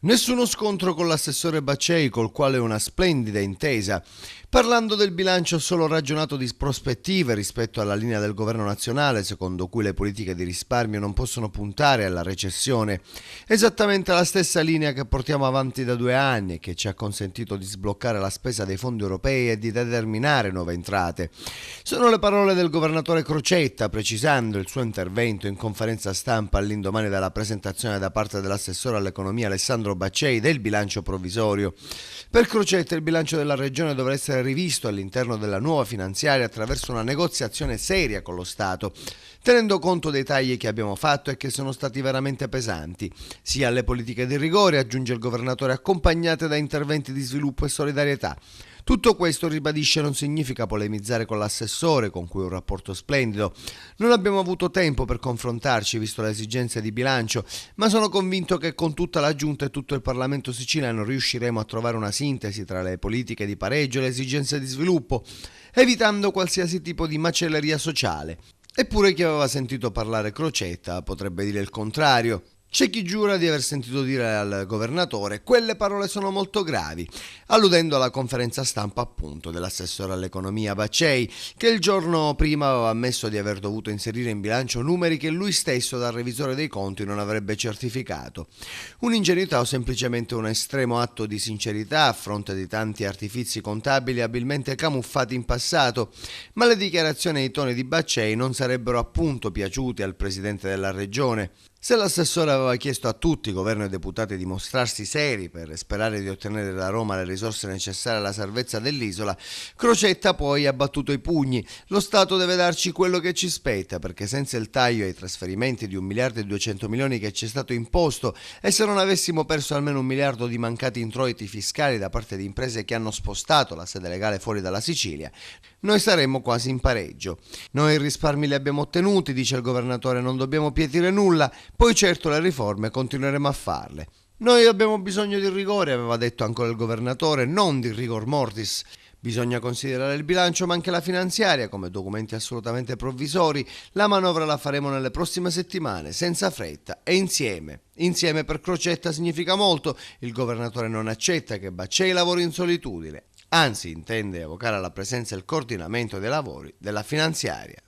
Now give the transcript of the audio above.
Nessuno scontro con l'assessore Baccei, col quale una splendida intesa. Parlando del bilancio ho solo ragionato di prospettive rispetto alla linea del governo nazionale, secondo cui le politiche di risparmio non possono puntare alla recessione. Esattamente la stessa linea che portiamo avanti da 2 anni e che ci ha consentito di sbloccare la spesa dei fondi europei e di determinare nuove entrate. Sono le parole del governatore Crocetta, precisando il suo intervento in conferenza stampa all'indomani della presentazione da parte dell'assessore all'economia Alessandro Baccei del bilancio provvisorio. Per Crocetta il bilancio della regione dovrà essere rivisto all'interno della nuova finanziaria attraverso una negoziazione seria con lo Stato, tenendo conto dei tagli che abbiamo fatto e che sono stati veramente pesanti, sia alle politiche di rigore, aggiunge il governatore, accompagnate da interventi di sviluppo e solidarietà. Tutto questo, ribadisce, non significa polemizzare con l'assessore, con cui ho un rapporto splendido. Non abbiamo avuto tempo per confrontarci, visto le esigenze di bilancio, ma sono convinto che con tutta la Giunta e tutto il Parlamento siciliano riusciremo a trovare una sintesi tra le politiche di pareggio e le esigenze di sviluppo, evitando qualsiasi tipo di macelleria sociale. Eppure chi aveva sentito parlare Crocetta potrebbe dire il contrario. C'è chi giura di aver sentito dire al governatore quelle parole sono molto gravi, alludendo alla conferenza stampa appunto dell'assessore all'economia Baccei, che il giorno prima aveva ammesso di aver dovuto inserire in bilancio numeri che lui stesso dal revisore dei conti non avrebbe certificato. Un'ingenuità o semplicemente un estremo atto di sincerità a fronte di tanti artifizi contabili abilmente camuffati in passato, ma le dichiarazioni e i toni di Baccei non sarebbero appunto piaciuti al presidente della regione. Se l'assessore aveva chiesto a tutti, governo e deputati, di mostrarsi seri per sperare di ottenere da Roma le risorse necessarie alla salvezza dell'isola, Crocetta poi ha battuto i pugni. Lo Stato deve darci quello che ci spetta, perché senza il taglio ai trasferimenti di 1 miliardo e 200 milioni che ci è stato imposto, e se non avessimo perso almeno 1 miliardo di mancati introiti fiscali da parte di imprese che hanno spostato la sede legale fuori dalla Sicilia, noi saremmo quasi in pareggio. Noi i risparmi li abbiamo ottenuti, dice il governatore, non dobbiamo pietire nulla. Poi certo le riforme continueremo a farle. Noi abbiamo bisogno di rigore, aveva detto ancora il governatore, non di rigor mortis. Bisogna considerare il bilancio ma anche la finanziaria come documenti assolutamente provvisori. La manovra la faremo nelle prossime settimane, senza fretta e insieme. Insieme per Crocetta significa molto. Il governatore non accetta che Baccei lavori in solitudine. Anzi, intende evocare alla presenza e il coordinamento dei lavori della finanziaria.